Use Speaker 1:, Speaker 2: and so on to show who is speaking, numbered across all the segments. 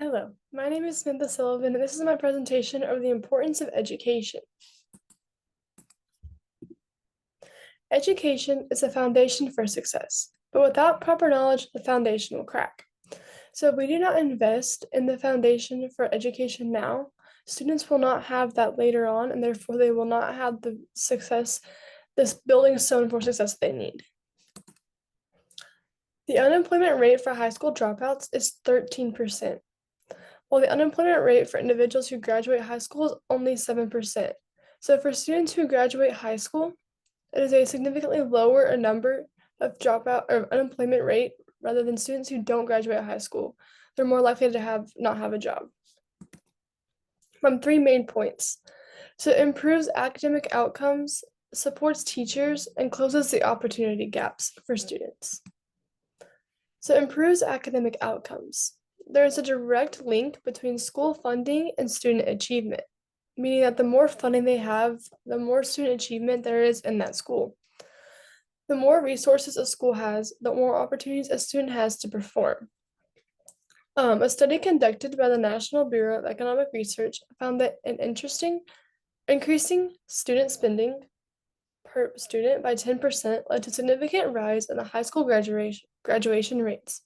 Speaker 1: Hello, my name is Samantha Sullivan, and this is my presentation of the importance of education. Education is a foundation for success, but without proper knowledge, the foundation will crack. So if we do not invest in the foundation for education now, students will not have that later on, and therefore they will not have the success, this building stone for success they need. The unemployment rate for high school dropouts is 13%. While the unemployment rate for individuals who graduate high school is only 7%. So for students who graduate high school, it is a significantly lower number of dropout or unemployment rate rather than students who don't graduate high school. They're more likely to not have a job. From three main points. So it improves academic outcomes, supports teachers, and closes the opportunity gaps for students. So it improves academic outcomes. There is a direct link between school funding and student achievement, meaning that the more funding they have, the more student achievement there is in that school. The more resources a school has, the more opportunities a student has to perform. A study conducted by the National Bureau of Economic Research found that increasing student spending per student by 10% led to a significant rise in the high school graduation rates.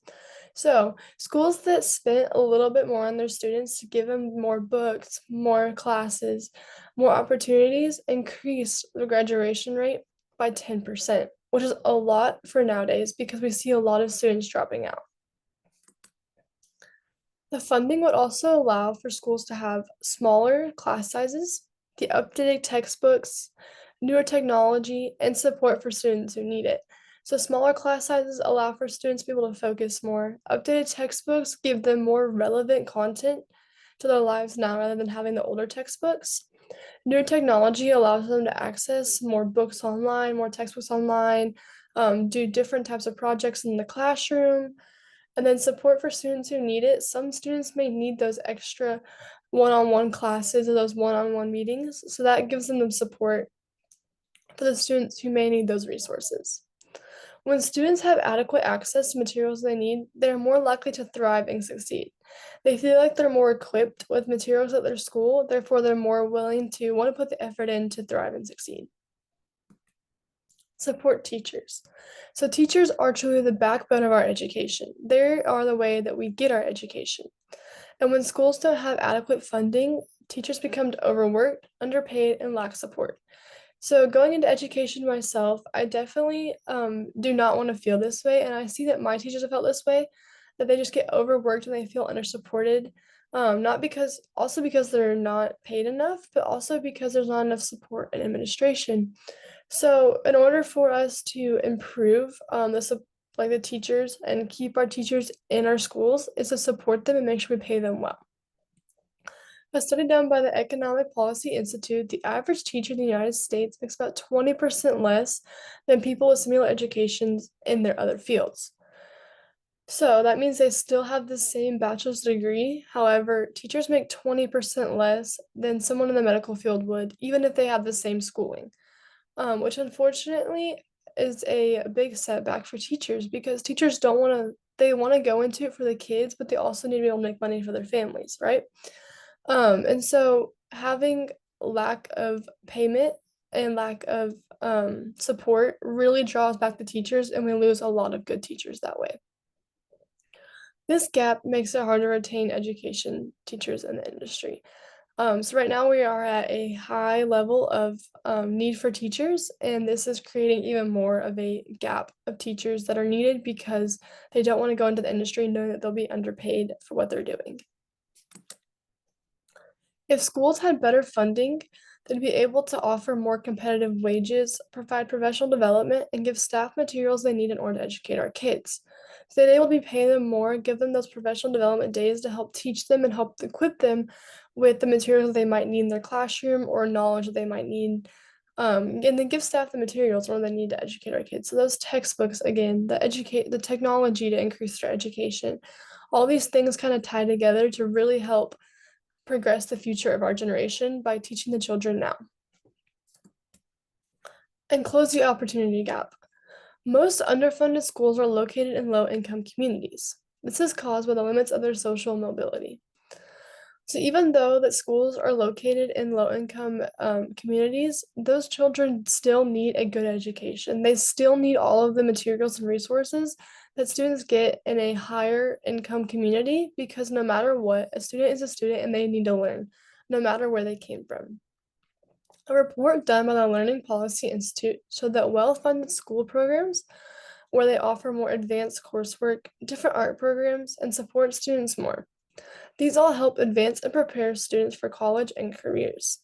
Speaker 1: So schools that spent a little bit more on their students to give them more books, more classes, more opportunities, increased the graduation rate by 10%, which is a lot for nowadays because we see a lot of students dropping out. The funding would also allow for schools to have smaller class sizes, the updated textbooks, newer technology, and support for students who need it. So smaller class sizes allow for students to be able to focus more. Updated textbooks give them more relevant content to their lives now rather than having the older textbooks. New technology allows them to access more books online, more textbooks online, do different types of projects in the classroom, and then support for students who need it. Some students may need those extra one-on-one classes or those one-on-one meetings, so that gives them the support for the students who may need those resources. When students have adequate access to materials they need, they're more likely to thrive and succeed. They feel like they're more equipped with materials at their school, therefore, they're more willing to want to put the effort in to thrive and succeed. Support teachers. So, teachers are truly the backbone of our education. They are the way that we get our education. And when schools don't have adequate funding, teachers become overworked, underpaid, and lack support. So going into education myself, I definitely do not want to feel this way, and I see that my teachers have felt this way, that they just get overworked and they feel undersupported. Not because also because they're not paid enough, but also because there's not enough support and administration. So in order for us to improve the teachers and keep our teachers in our schools, is to support them and make sure we pay them well. A study done by the Economic Policy Institute, the average teacher in the United States makes about 20% less than people with similar educations in their other fields. So that means they still have the same bachelor's degree. However, teachers make 20% less than someone in the medical field would, even if they have the same schooling, which unfortunately is a big setback for teachers because teachers don't want to, they want to go into it for the kids, but they also need to be able to make money for their families, right? And so having lack of payment and lack of support really draws back the teachers, and we lose a lot of good teachers that way. This gap makes it hard to retain education teachers in the industry. So right now we are at a high level of need for teachers, and this is creating even more of a gap of teachers that are needed because they don't want to go into the industry knowing that they'll be underpaid for what they're doing. If schools had better funding, they'd be able to offer more competitive wages, provide professional development, and give staff materials they need in order to educate our kids. So they'd able to pay them more, give them those professional development days to help teach them and help equip them with the materials they might need in their classroom or knowledge that they might need. And then give staff the materials when they need to educate our kids. So those textbooks, again, the technology to increase their education, all these things kind of tie together to really help progress the future of our generation by teaching the children now. And close the opportunity gap. Most underfunded schools are located in low-income communities. This is caused by the limits of their social mobility. So even though that schools are located in low-income communities, those children still need a good education. They still need all of the materials and resources that students get in a higher income community because no matter what, a student is a student and they need to learn, no matter where they came from. A report done by the Learning Policy Institute showed that well-funded school programs where they offer more advanced coursework, different art programs, and support students more. These all help advance and prepare students for college and careers.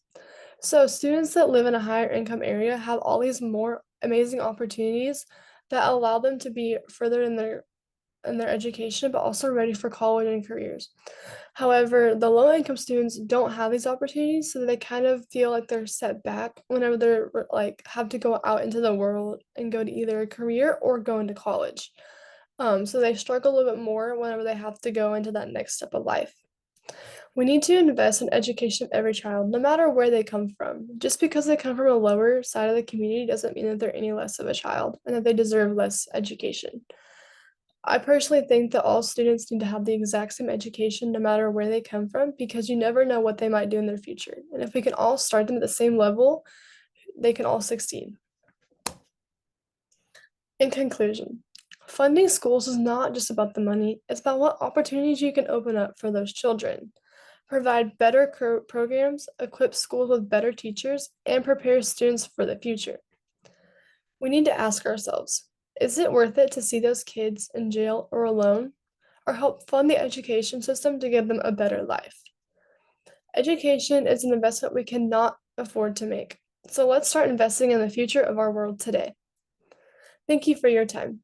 Speaker 1: So, students that live in a higher income area have all these more amazing opportunities that allow them to be further in their education, but also ready for college and careers. However, the low income students don't have these opportunities, so they kind of feel like they're set back whenever they're like have to go out into the world and go to either a career or go into college. So they struggle a little bit more whenever they have to go into that next step of life. We need to invest in education of every child, no matter where they come from. Just because they come from a lower side of the community doesn't mean that they're any less of a child and that they deserve less education. I personally think that all students need to have the exact same education no matter where they come from because you never know what they might do in their future. And if we can all start them at the same level, they can all succeed. In conclusion, funding schools is not just about the money, it's about what opportunities you can open up for those children. Provide better programs, equip schools with better teachers, and prepare students for the future. We need to ask ourselves, is it worth it to see those kids in jail or alone, or help fund the education system to give them a better life? Education is an investment we cannot afford to make. So let's start investing in the future of our world today. Thank you for your time.